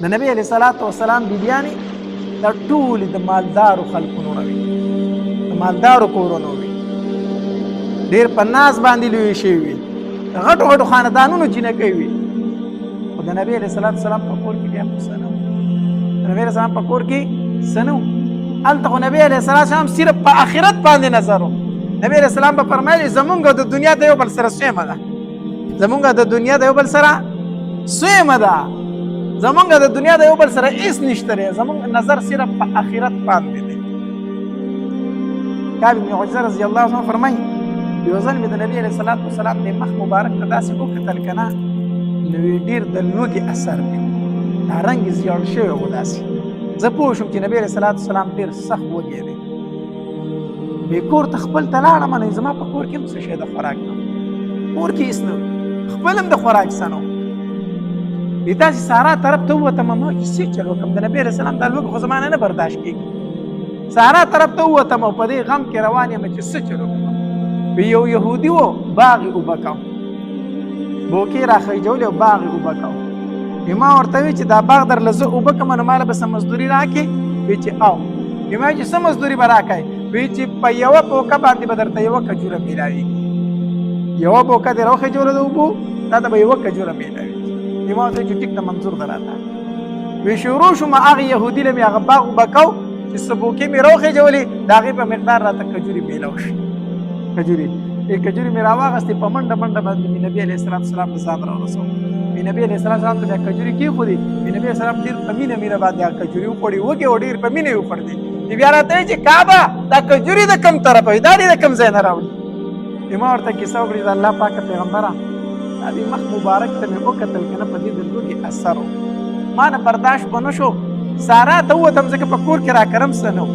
د نبی علیه الصلاة والسلام بیبیانې دا ټولې د مالدارو خلکونو نه وي، د مالدارو کورونو وي، ډېر په ناز باندې لویې شوي وي، د غټو غټو خاندانونو جینکۍ وي. خو د نبی علیه الصلاة والسلام په کور کې بیا خو څه نه و، د نبی علیه السلام په کور کې څه نه و. هلته خو نبی علیه السلام صرف په آخرت باندې نظر و. نبی علیه السلام به فرمایي زمونږ د دنیا د یو بل سره سویمه ده، زمونږ د دنیا د یو بل سره سویمه ده، زمونږ د دنیا د یو بل سره هیڅ نشته دی، زمونږ نظر صرف په آخرت باندې دی. کعب بن عجرة رضی الله عنه فرمایي یو ځل مې د نبي علیه الصلاة والسلام د مخ مبارک ته داسې وکتل که نه نو ډېر د لوږې اثر دی، دا رنګ یې زیړ شوی و داسې. زه پوه شوم چې نبي علیه الصلاة والسلام ډېر سخت وږی دی. وی کور ته خپل ته لاړم نو زما په کور کې هم څه شی د خوراک نه و، کور کې هېڅ نه و، خپل هم د خوراک څه نه و. وی داسې سارا طرف ته ووتم ما چې څه چل وکړم، د نبي علیه السلام دا لوږه خو زما نه برداشت کېږي. سارا طرف ته ووتم او په دې غم کې روان یم چې څه چل وکړم. وی یو یهودي و باغ یې اوبه کو، بوکې راخیجولې او باغ یې اوبه کو. وی ما ورته وی چې دا باغ درله زه اوبه کړم نو ماله به څه مزدوري راکړې؟ وی چې او. وی ما چې څه مزدوري به راکړې؟ وی چې په یوه بوکه باندې به درته یوه کجوره میلاوېږي، یوه بوکه دې راوخیجوله د اوبو تا ته به یوه کجوره میلاوېږي. وی ما ورته وی چې ټیک ده منظور ده راته. وی شروع شوم هغې یهودي له مې هغه باغ اوبه کو چې څه بوکې مې راوخیجولې د هغې په مقدار راته کجورې میلاو شي. کجورې کجورې مې راواغستې په منډه منډه باندې مې نبي علیه السلام ته ځان راورسوم. مې نبي علیه السلام ته بیا کجورې کېښودې، مې نبي علیه السلام ډېر په مینه مینه باندې هغه کجورې وخوړې، وږې و ډېر په مینه یې وخوړلې. بیا راته وایي چې کعبه دا کجورې د کوم طرفه وي، دا دې د کوم ځای نه راوړي؟ ما ورته کیسه وکړې د الله پاکه پیغمبره دا دې مخ مبارک ته مې وکتل که نه په دې د لوږې اثر و، ما نه برداشت به نه شو. سارا ته ووتم ځکه په کور کې راکرم څه نه و،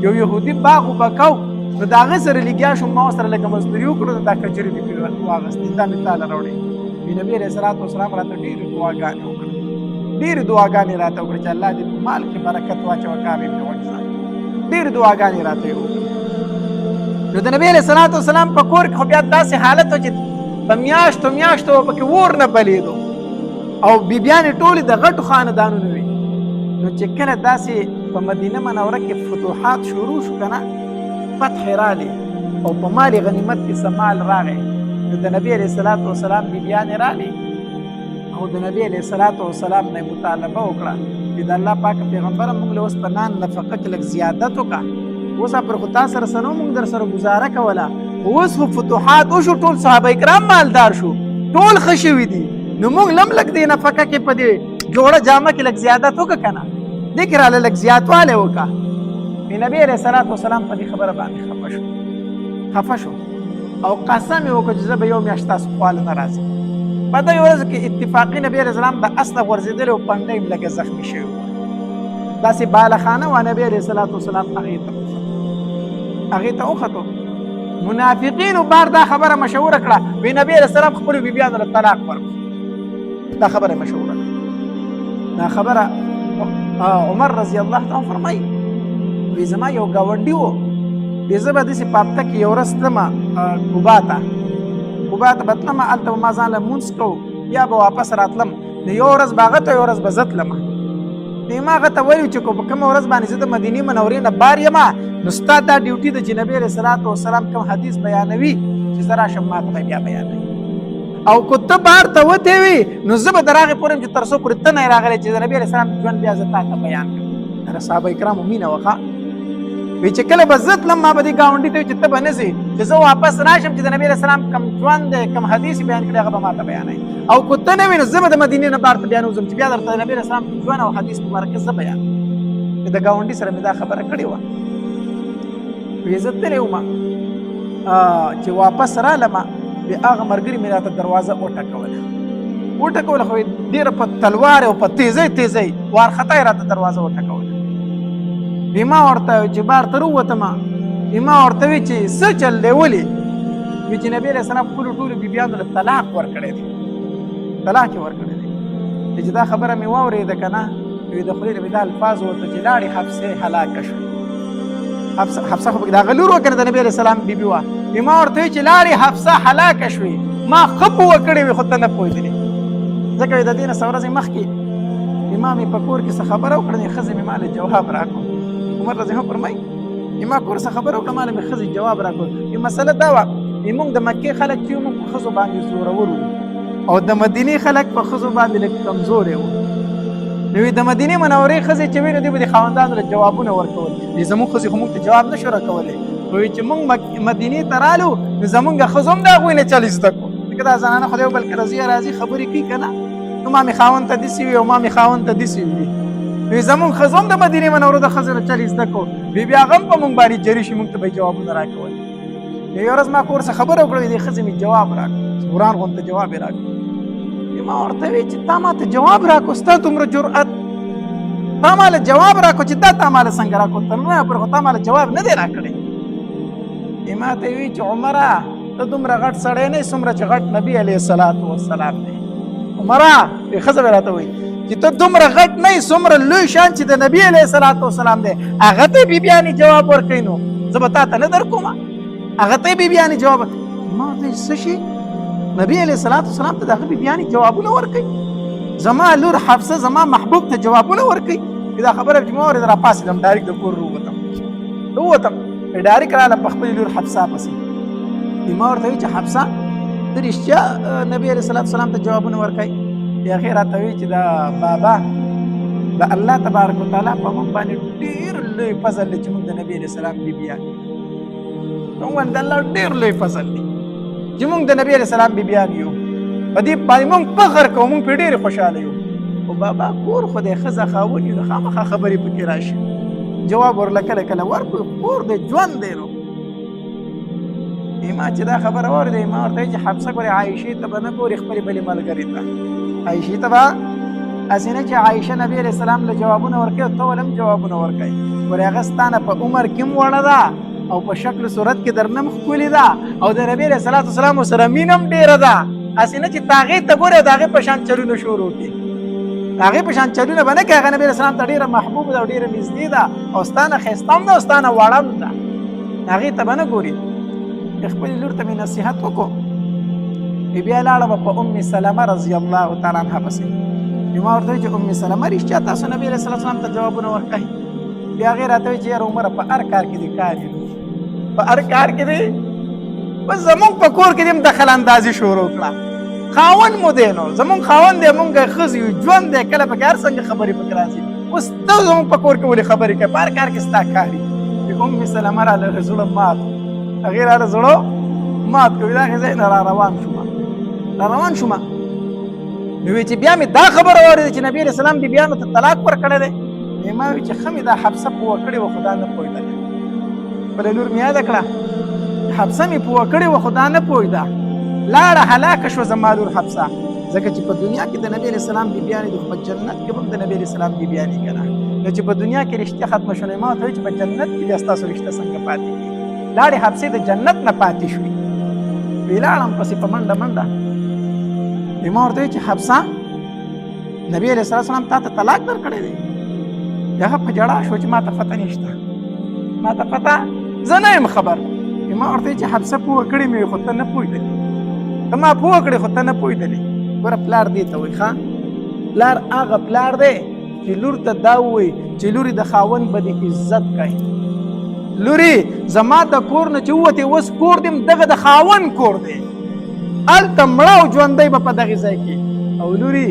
یو یهودي باغ اوبه کو نو د هغه سره لګیا شوم، ما ورسره لږه مزدوري وکړو نو دا کجورې مې پرې واغستې، دا مې تاله راوړې. نبي علیه الصلاة والسلام راته ډېرې دعاګانې وکړې، ډېرې دعاګانې راته وکړې چې الله دې په مال کې برکت واچوه. کعب بن عجرة ډېرې دعاګانې راته یې وکړې. نو د نبي علیه الصلاة والسلام په کور کې خو بیا داسې حالت و چې په میاشتو میاشتو پکې اور نه بلېدو او بیبیانې ټولې د غټو خاندانونو وي. نو چې کله داسې په مدینه منوره کې فتوحات شروع شو که نه، فتح راغلی او په مال غنیمت کې څه مال راغی، نو د نبي علیه الصلاة والسلام بیبیانې راغلې او د نبي علیه الصلاة والسلام نه یې مطالبه وکړه چې د الله پاک پیغمبره موږ له اوس په نان نفقه کې لږ زیادت وکړه، اوس پر خو تا سره څه نه موږ در سره ګزاره کوله، اوس خو فتوحات وشو، ټول صحابه کرام مالدار شو، ټول ښه شوي دي، نو موږ لم لږ دې نفقه کې په دې جوړه جامه کې لږ زیادت وکړه که نه، دې کې راله لږ زیاتوالی وکړه. نبی علیه الصلاة والسلام په دې خبره باندې خفه شو او قسم یې وکړ چې زه به یو میاشت تاسو خواله نه راځم. په دې ورځ کې اتفاقي نبی علیه السلام د اس نه غورځېدلی او پنډۍ یې لږه زخمي شوې وه، داسې بالخانه وه. نبی علیه الصلاة والسلام هغې ته وختو، منافقینو بار دا خبره مشهوره کړه، وی نبی علیه السلام خپلو بیبیانو له طلاق ورکړو، دا خبره مشهوره کړه. دا خبره عمر رضی الله عنه فرمایي وی زما یو ګاونډي و، وی زه به داسې په هفته کې یو ورځ تلمه کوبا ته به تلمه، هلته به ما ځان له لمونځ کوو بیا به واپس راتلم، نو یو ورځ به هغه ته یو ورځ به زه تلمه. نو ما هغه ته ویلي چې په کومه ورځ باندې زه د مدینې منورې نه بار یم نو ستا دا ډیوټي ده چې نبي علیه الصلاة والسلام کوم حدیث بیانوي چې زه راشم ما ته به بیا بیانوي، او که ته بار ته وتې وي نو زه به در هغې پورې یم چې تر څو پورې ته نه یې راغلی چې د نبي علیه السلام ژوند بیا زه تا ته بیان کړم. دا صحابه کرامو مینه وه. وی چې کله به زه تلم ما به دې ګاونډي ته وي چې ته به نه ځې، چې زه واپس راشم چې د نبي علیه السلام کوم ژوند دی کوم حدیث بیان کړی هغه به ما ته بیانوي، او که ته نه وي نو زه به د مدینې نه بار ته بیا نه وځم چې بیا درته د نبي علیه السلام ژوند او حدیث مبارک زه بیان. د ګاونډي سره مې دا خبره کړې وه. وی زه تللی وم چې واپس رالم بیا هغه ملګري مې راته دروازه وټکوله، خو ډېره په تلوار او په تیزۍ وارخطا یې راته دروازه وټکوله. ما ورته وی چې بار ته راووتم، ما ورته وی چې څه چل دی ولې؟ وی چې نبي علیه السلام خپلو ټولو بیبیانو له طلاق ورکړی دی، طلاق یې ورکړی دی. چې دا خبره مې واورېده که نه، وی د خولې نه مې دا الفاظ ووته چې لاړې حفصې هلاکه شوې. حفصه خو پکې د هغه لور وه که نه د نبي علیه السلام بیبي وه. ما ورته وی چې لاړې حفصه هلاکه شوې، ما ښه پوه کړې وې خو ته نه پوهېدلې، ځکه د دې نه څه ورځې مخکې امام په کور کې څه خبره وکړه ښځې مې مال جواب راکړ. عمر رضی الله عنه فرمایي ما کور څه خبره وکړه مال مې ښځې جواب راکړ. مسله دا وه موږ د مکې خلک چې موږ په ښځو باندې زورور وو او د مدینې خلک په ښځو باندې لږ کمزورې وو. نو د مدینې منورې ښځې چې وي نو دوی به د خاوندانو له جوابونه ورکول. زموږ ښځې خو موږ ته جواب نه شو راکولی. وایي چې موږ مدینې ته رالو نو زموږ ښځو هم د هغوی نه چل زده کړو. ځکه دا زنانه خو د یو بل رضي راځي خبرې کوي که نه نو ما مې خاوند ته داسې وي او ما مې خاوند ته داسې وي. وایي زموږ ښځو هم د مدینې منورو د ښځو نه چل زده کړو. بیا هغه هم په موږ باندې جري شي موږ ته به یې جوابونه راکول. یو ورځ ما کور څه خبره وکړه دې ښځې مې جواب راکړ. وران غونته جواب یې راکړ. ما ورته وی چې تا ما ته جواب راکړو ستا دومره جرأت تا ماله جواب راکړو چې دا تا ماله څنګه راکړو تر نویه پورې خو تا ماله جواب نه دی راکړی. ما ته وی چې عمره ته دومره غټ سړی نه یې څومره چې غټ نبي علیه الصلاة والسلام دی. عمره ښځه به راته وایي چې ته دومره غټ نه یې څومره لوی شان چې د نبي علیه الصلاة والسلام دی هغه ته بیبیانې جواب ورکوي نو زه به تا ته نه درکوم هغه ته بیبیانې جواب. ما ورته څه شي نبی علیه الصلاة والسلام ته د هغه بیبیانې جوابونه ورکوي. زما لور حفصه زما محبوب ته جوابونه ورکوي. دا خبره چې ما اورېده راپاڅېدم ډایرک د کور ووتم ډایرک رالم په خپلې لور حفصه پسې. ما ورته وایي چې حفصه ته رښتیا نبي علیه الصلاة والسلام ته جوابونه ورکوي. هغې راته وایي چې دا بابا د الله تبارک وتعالی په موږ باندې ډېر لوی فضل دی چې موږ د نبي علیه السلام بیبیان موږ باندې د الله ډېر لوی فضل دی چې موږ د نبي علیه السلام بیبیان یو. په دې باندې موږ فخر کوو موږ پرې ډېرې خوشحاله یو. خو بابا کور خو دی ښځه خاوند یو نو خامخا خبرې پکې راشي جواب ورله کله کله ورکړو کور دی ژوند دی نو. ما چې دا خبره واورېده ما ورته وایي چې حفصه ګورې عایشې ته به نه ګورې خپلې بلې ملګرې ته عایشې ته به هسې نه چې عایشه نبي علیه السلام له جوابونه ورکوي او ته ولې هم جوابونه ورکوي. ګورې هغه ستا نه په عمر کې هم وړه ده او په شکل صورت کې در نه هم ښکلې ده او د نبي علیه الصلاة والسلام سره مینه هم ډېره ده. هسې نه چې ته هغې ته ګورې او د هغې په شان چلونه شروع کړي. د هغې په شان چلونه به نه کوي. هغه نبي علیه السلام ته ډېره محبوب ده او ډېره نږدې ده او ستا نه ښایسته هم ده او ستا نه وړه هم ده. هغې ته به نه ګوري. خپلې لور ته مې نصیحت وکړو. بیا لاړه به په ام سلمه رضی الله تعالی عنها پسې. ما ورته وایي چې ام سلمه رښتیا تاسو نبي علیه الصلاة والسلام ته جوابونه ورکوئ. بیا هغې راته وایي چې یاره عمره په هر کار کې دې کار یې په هر کار کې دې بس زمونږ په کور کې دې هم دخل اندازي شروع کړه. خاوند مو دی نو زمونږ خاوند دی مونږ ښځې یو ژوند دی کله پکې هر څنګه خبرې پکې راځي. اوس ته زمونږ په کور کې ولې خبرې کوې په هر کار کې ستا کار وي. ام سلمه راله زړه مات هغې راله زړه مات کوي. دا هغې ځای نه را روان شومه نو وایي چې بیا مې دا خبره واورېده چې نبي علیه السلام بیبیانو ته طلاق ورکړی دی. ما وایي چې ښه مې دا حفصه پوه کړې وه خو دا نه پوهېدله. خپله لور مې یاده کړه حفصه مې پوه کړې وه خو دا نه پوهېده. لاړه هلاکه شوه زما لور حفصه ځکه چې په دنیا کې د نبي علیه السلام بیبیانې دي خو په جنت کې به هم د نبي علیه السلام بیبیانې که نه. نو چې په دنیا کې رښتیا ختمه شوه نو ما ورته وایي چې په جنت کې بیا ستاسو رښته څنګه پاتې کېږي. لاړې حفصې د جنت نه پاتې شوې. وی لاړم پسې په منډه ما ورته وایي چې حفصه نبي علیه الصلاة والسلام تا ته طلاق درکړی دی. هغه په ژړا شو چې ما ته پته نشته ما ته پته زه نه یم خبر. ما ورته وایي چې حفصه پوه کړې مې خو ته نه پوهېدلې ته ما پوه کړې خو ته نه پوهېدلې. ګوره پلار دې ته وایي ښه پلار هغه پلار دی چې لور ته دا ووایي چې لورې د خاوند به دې عزت کوي. لورې زما د کور نه چې ووتې اوس کور دې دغه د خاوند کور دی هلته مړه او ژوندی به په دغې ځای کې او لورې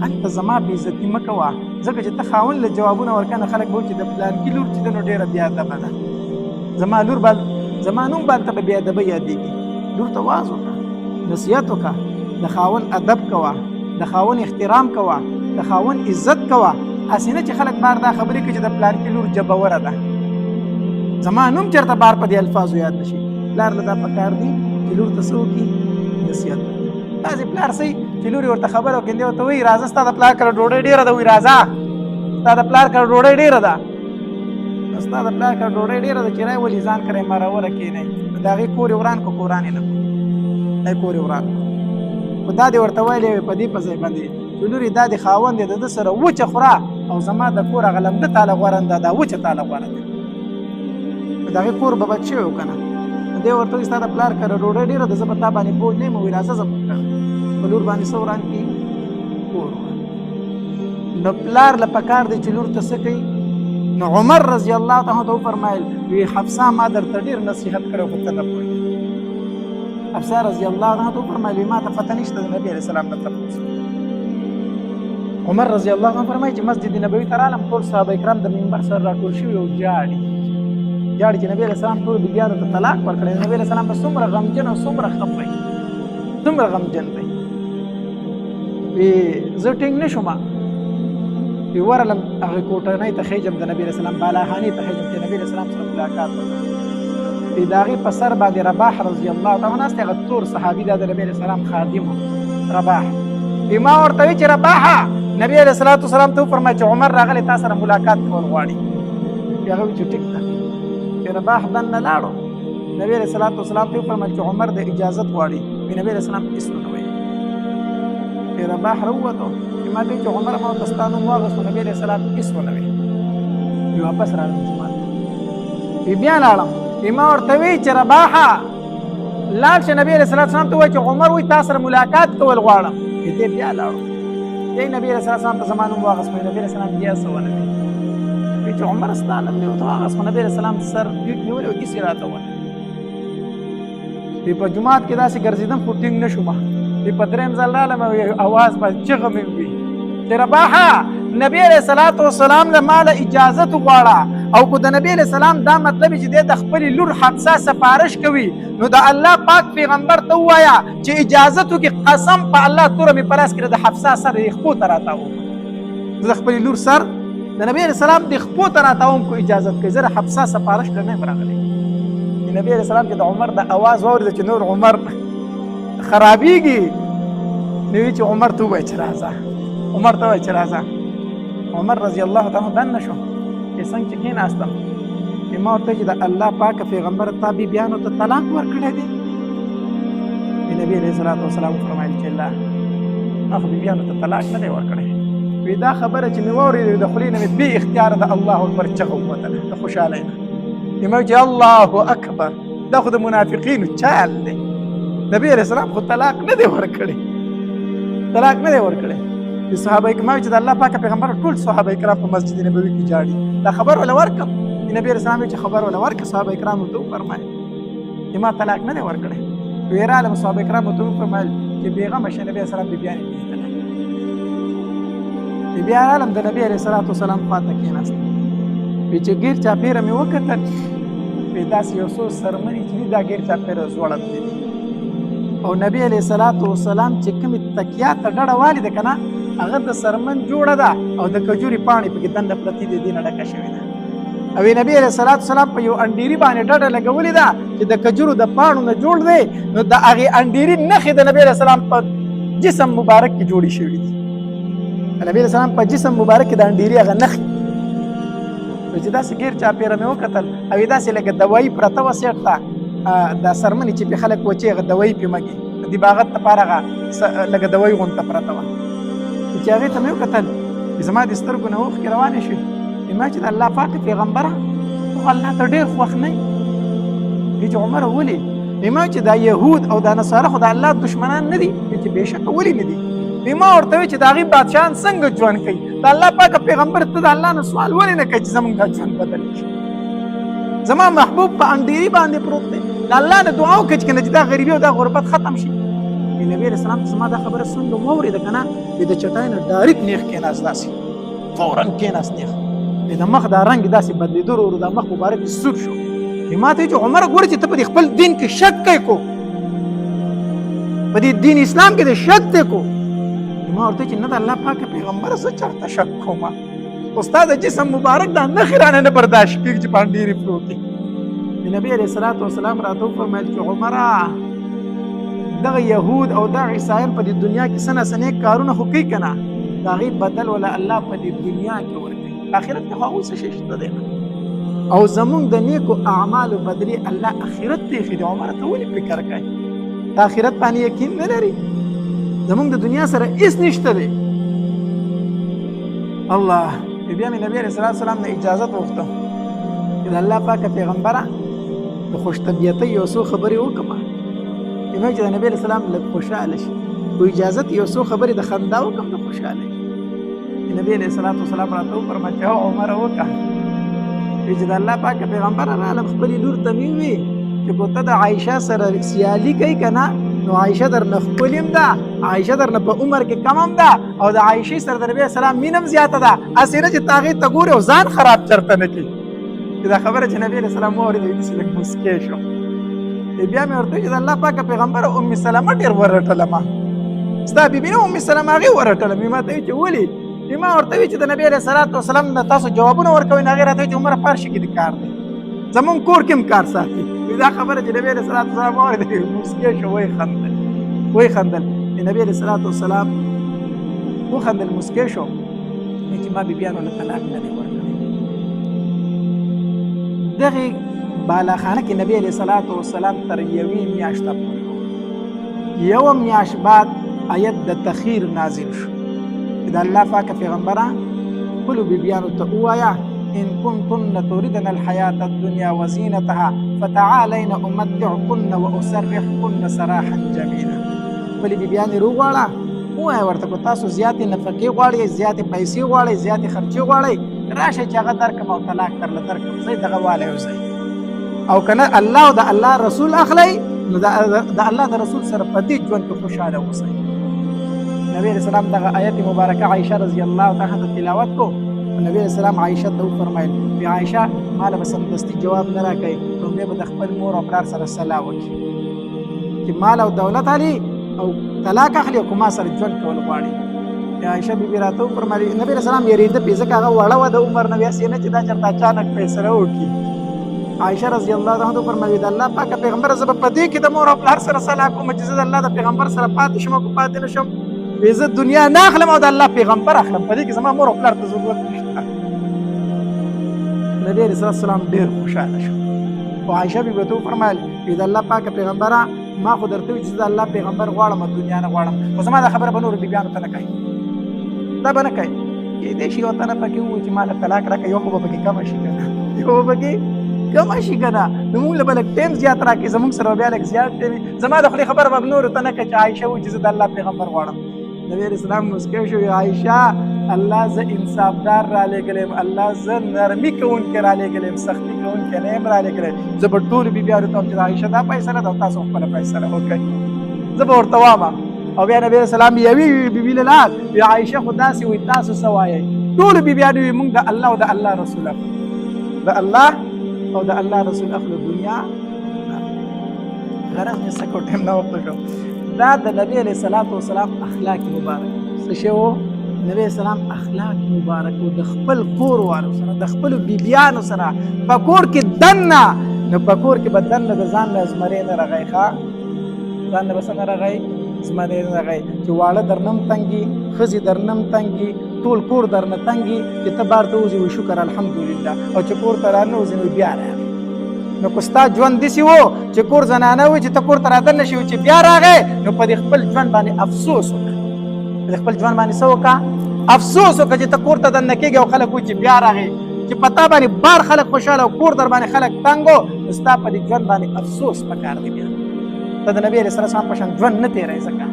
هلته زما بېعزتي مه کوه ځکه چې ته خاوند له جوابونه ورکوه نو خلک به وایي چې د پلانکي لور چې ده نو ډېره بېادبه ده. زما نوم به هلته به بېادبه یادېږي. لور ته واز وکړه نصیحت وکړه د خاوند ادب کوه د خاوند احترام کوه د خاوند عزت کوه. هسې نه چې خلک بار دا خبرې کوي چې د پلانکي لور جبوره ده. زما نوم چېرته بار په دې الفاظو یاد نه شي. پلار له دا پکار دي چې لور ته څه وکړي نصیحت وکړي. داسې پلار صحیح چې لور یې ورته خبره وکړي دی ورته وایي راځه ستا د پلار کره ډوډۍ ډېره ده. وایي راځه ستا د پلار کره ډوډۍ ډېره ده ستا د پلار کره ډوډۍ ډېره ده چې رای ولي ځان کره یې مروره کښېنئ د هغې کور یې وران کړو قرآن یې نه کړو دی کور یې وران کړو. خو دا دې ورته ویلی وې په دې په ځای باندې چې لورې دا د خاوند دی د ده سره وچه خوره او زما د کور هغه لمده تاله غوره ده دا وچه تاله غوره ده. د هغې کور به بد شوی و که نه دی ورته وایي ستا د پلار کره ډوډۍ ډېره ده زه به تا باندې بوج نه یم. وایي راځه زموږ په لور باندې څه وران کړي کور نو پلار له پکار دی چې لور ته څه کوي. نو عمر رضی الله تعالی عنہ فرمایل وی حفصه ما درته ډېر نصیحت کړو خو ته نه پوهېږې. حفصه رضی الله عنہ فرمایل وی ما ته پته نشته د نبي علیه السلام نه تپوس. عمر رضی الله عنه فرمایي چې مسجد نبوي ته رالم ټول صحابه کرام د منبر سره راټول شوي او ژاړي چې نبي علیه السلام ټولو بیبیانو ته طلاق ورکړی. نبي علیه السلام به څومره غمجن او څومره خفه وي، څومره غمجن دی. وی زه ټینګ نه شوم، وی ورغلم هغې کوټنۍ ته خېجم د نبي علیه السلام بالاخانې ته خېجم چې نبي علیه السلام سره ملاقات وکړم. وی د هغې په سر باندې رباح رضی الله تعالی عنه ناست هغه تور صحابي دا د نبي علیه السلام خادم و رباح. وی ما ورته وی چې رباحه نبی علیه الصلاة والسلام ته وفرمایل چې عمر راغلی تا سره ملاقات کول غواړي. هغه وی چې ټیک ده. چې رباح دننه لاړو نبی علیه الصلاة والسلام ته وفرمایل چې عمر د اجازت غواړي. وی نبی علیه السلام هېڅ ونه ویل. چې رباح راووتو چې ما ته چې عمر ما ورته ستا نوم واخیستو. نبی علیه السلام هېڅ ونه ویل. وی واپس راغلم جومات ته. وی بیا لاړم. وی ما ورته وی چې رباحه لاړ شه نبی علیه الصلاة والسلام ته ووایه چې عمر وی تا سره ملاقات کول غواړم. وی دی بیا لاړو. دی نبی علیه السلام ته زما نوم واخیست. نبی علیه السلام بیا څه ونه ویل. وی چې عمر ستا نوم دې ورته واخیست. نبی علیه السلام سر ټیټ نیولی و هېڅ یې راته ونه وی. په جومات کې داسې ګرځېدم خو ټینګ نه شوم. وی په درېیم ځل رالم او اواز به چغه مې وي چې رباحه نبی علیه الصلاة والسلام له ما له اجازت وغواړه. او که د نبی علیه السلام دا مطلب چې دی د خپلې لور حفصه سفارش کوي نو د الله پاک پیغمبر ته ووایه چې اجازت وکړي. قسم په الله توره مې په لاس کړې د حفصه سر یې خپو ته راتاوم. زه د خپلې لور سر د نبی علیه السلام د خپو ته راتاوم کو اجازت کوي. زه د حفصه سفارش ته نه یم راغلی. نبی علیه السلام چې د عمر د اواز واورېده چې نور عمر خرابېږي نو وی چې عمر ته ووایه چې راځه. عمر ته ووایه چې راځه. عمر رضی الله تعالی دننه شو. چې څنګه چې کېناستم ما ورته چې د الله پاک پیغمبر تا بیبیانو ته طلاق ورکړی دی. نبی علیه الصلاة والسلام فرمایل چې لا هغه بیبیانو ته طلاق نه دی ورکړی. وی دا خبره چې مې واورېده د خولې نه مې بې اختیاره د الله اکبر چغه ووتله د خوشحالۍ نه. ما چې الله اکبر دا خو د منافقینو چال دی. نبی علیه السلام خو طلاق نه دی ورکړی، طلاق نه دی ورکړی. د صحابه کرام چې د الله پاک پیغمبر ټول صحابه کرام په مسجد نبوي کې جاړي دا خبر ولا ورکم. نبی علیه السلام چې خبر ولا ورک صحابه کرام ته فرمایي چې ما طلاق نه دی ورکړی. ویراله صحابه کرام ته فرمایل چې بیغمه شه نبی علیه السلام بیبیانې دې بیا عالم د نبی علیه الصلاة والسلام خواته کېناست. وی چې ګیر چاپېره مې وکتل وی داسې یو څو سرمنې چې دي دا ګیر چاپېره ځوړند دي او نبی علیه الصلاة والسلام چې کومې تکیا ته ډډه والې ده که نه هغه د سرمن جوړه ده او د کجوري پاڼې پکې دنده پرتې دي دې نه ډکه شوې ده. او نبی علیه الصلاة والسلام په یو انډیري باندې ډډه لګولې ده چې د کجورو د پاڼو نه جوړ دی. نو د هغې انډیري نښې د نبی علیه السلام په جسم مبارک کې جوړې شوي دي. نبی علیه السلام په جسم مبارک کې د انډیري هغه نښې چې داسې ګیر چاپېره مې وکتل او داسې لکه دوایي پرته وه سیټ ته دا سرمنې چې پې خلک وچې هغه دوایي پې مږي د دباغت دپاره هغه لکه دوایي غونته پرته وه چې هغې ته مې وکتل زما د سترګو نه اوښکې روانې شوې. ما چې د الله پاک پیغمبره خو الله ته ډېر خوښ نه یې چې عمره ولې ما چې دا یهود او دا نصاره خو د الله دشمنان نه دي چې بېشکه ولې نه دي. ما ورته وی چې د هغې بادشاهان څنګه ژوند کوي د الله پاک پیغمبر ته د الله نه سوال ولې نه کوي چې زموږ دا ژوند بدل شي. زما محبوب په انډیري باندې پروت دی د الله نه دعا وکړه چې کنه چې دا غریبي او دا غربت ختم شي. نبی علیه السلام ته زما دا خبره څنګه واورېده که نه د چټۍ نه ډایرکټ نیغ کېناست داسې فورا کېناست نیغ د مخ دا رنګ داسې بدلېدو ورو دا مخ مبارک سور شو. ما ته چې عمر ګوره چې ته په دې خپل دین کې شک کوې کو په دې دین اسلام کې د شک دی کو. ما ورته چې نه د الله پاک پیغمبره زه چېرته شک کوم خو ستا د جسم مبارک دا نښې رانه نه برداشت کېږي چې په انډېرې پروت دي. نبي علیه الصلاة والسلام راته وفرمیل چې عمره دغه یهود او دغه عیسایان په دې دنیا کې څه نه څه نیک کارونه خو کوي که نه د هغې بدل ولا الله په دې دنیا کې ورکوي آخرت کې خو هغوی څه شی شته دی او زمونږ د نیکو اعمالو بدلې الله آخرت ته ایښي دی. عمره ته ولې فکر کوي د آخرت باندې یقین نه لري زمونږ د دنیا سره هېڅ نشته دی. الله بیا مې نبي علیه الصلاة والسلام نه اجازت وغوښته چې د الله پاکه پیغمبره د خوش طبیعتۍ یو څو خبرې وکړم چې د نبی علیه السلام لږ خوشحاله شي و اجازت یو څو خبرې د خندا وکړم د خوشحالۍ. نبی علیہ الصلوۃ والسلام راته وفرمایل چې عمر وکړه چې د الله پاک پیغمبر راغله خپلې لور ته مې وویل چې که ته د عایشه سره سیالي کوي که نه نو عایشه درنه ښکلې هم ده عایشه درنه په عمر کې کم هم ده او د عایشې سره د نبي اسلام مینه هم زیاته ده هسې نه چې ته هغې ته ګورې او ځان خراب چېرته نه کړي چې دا خبره چې نبي علیه السلام واورېده داسې لږ مسکې شو بیا مې ورته وویل چې د الله پاکه پیغمبره ام سلمه ډېر ورټله ما ستا بیبي نه ام سلمه هغې ورټله مې ما ته ویل چې ولې ما ورته وی چې د نبی علیه الصلوۃ والسلام نه تاسو جوابونه ورکوئ نو هغې راته وایي چې عمره فرش کې دې کار دی زمونږ کور کې هم کار ساتي دا خبره چې نبی علیه الصلوۃ والسلام واورېده مسکې شو ویې خندل چې نبی علیه الصلوۃ والسلام وخندل مسکې شو چې ما بیبیانو له طلاق نه دی ورکړی دغې بالاخانه کې نبی علیه الصلوۃ والسلام تر یوې میاشته پورې یوه میاشت بعد آیت د تخیر نازل شو د الله پاک پیغمبره خپلو بیبیانو ته ووایه ان كنتن تردن الحیاة الدنیا وزینتها فتعالین امتعکن واسرحکن سراحا جمیلا خپلې بیبیانې روغواړه ووایه ورته که تاسو زیاتې نفقې غواړئ زیاتې پیسې غواړئ زیاتې خرچې غواړئ راشئ چې هغه درکړم او طلاق درله درکړم ځئ دغه والی اوسئ او که نه الله او د الله رسول اخلئ نو د الله د رسول سره په دې ژوند کې خوشحاله اوسئ نبی علیہ السلام دغه آیت مبارکه عائشه رضی الله تعالی عنها تلاوت کو نبی علیہ السلام عائشه ته وفرمایل بی عائشه مال به سمدستي جواب نه راکړي نو به د خپل مور او پلار سره صلاح وکړي چې مال او دولت علي او طلاق اخلي او ما سره ژوند کول غواړي عائشه بیبي راته وفرمایل نبی علیہ السلام یریده په ځکه هغه وړه و د عمر نبی سینه چې دا چرته اچانک فیصله وکړي عائشه رضی الله عنها فرمایي د الله پاک پیغمبر زه په دې کې د مور او پلار سره صلاح کوم چې زه د الله د پیغمبر سره پاتې شم او پاتې نشم زه دنیا نه اخلم او د الله پیغمبر اخلم په دې کې زما مور او پلار ته ضرورت نشته نبی علیه السلام ډېر خوشحاله شو او عایشه بیبي ته وفرمایل چې د الله پاک پیغمبره ما خو درته وایي چې د الله پیغمبر غواړم دنیا نه غواړم خو زما دا خبره به نورو بیبیانو ته نه کوي دا به نه کوي کیدای شي یو تنه پکې ووایي چې ما له طلاق راکړه یو خو به پکې کمه شي که نه یو به پکې کمه شي که نه نو موږ له به لږ ټایم زیات راکړي زموږ سره بیا لږ زیات ټایم زما د خولې خبره به نورو ته نه کوي چې عایشه وایي چې زه د الله پیغمبر غواړم نبی علیہ السلام مسکے شو عائشہ الله ز انصافدار را لګلم الله ز نرمی کوونکی را لګلم سختی کوونکی نه را لګلم زه په ټول بیبیانو ته چې عائشہ دا فیصله ده تاسو خپل فیصله وکړئ زه به ورته وایم او بیا نبی علیہ السلام یوې بیبي له لاد بیا عائشہ خو داسې وایي تاسو څه وایئ ټول بیبیانو وایي موږ د الله او د الله رسول اخلو د الله او د الله رسول اخلو دنیا غرض مې څه کو ټایم نه وخت شو دا د نبی علیہ الصلوۃ والسلام اخلاق مبارک څه شی و نبی السلام اخلاق مبارک د خپل کور والو سره د خپل بیبیانو سره په کور کې دننه نو په کور کې به دننه د ځان له زمرې نه رغی ښه ځان له څه نه رغی زمرې نه رغی چې واړه درنم تنګي ښځې درنم تنګي ټول کور درنه تنګي چې ته بار ته وځې وایي شکر الحمدلله او چې کور ته راننوځې نو بیا راغی نو که ستا ژوند داسې و چې کور زنانه وي چې ته کور ته رادننه شي چې بیا راغی نو په دې خپل ژوند باندې افسوس وکړه په خپل ژوند باندې څه وکړه افسوس وکړه چې ته کور ته دننه کېږې او خلک وایي چې بیا راغی چې په تا باندې بار خلک خوشحاله او کور در باندې خلک تنګ و نو ستا په دې ژوند باندې افسوس پکار دی بیا ته د نبي علیه السلام په شان ژوند نه تېروې ځکه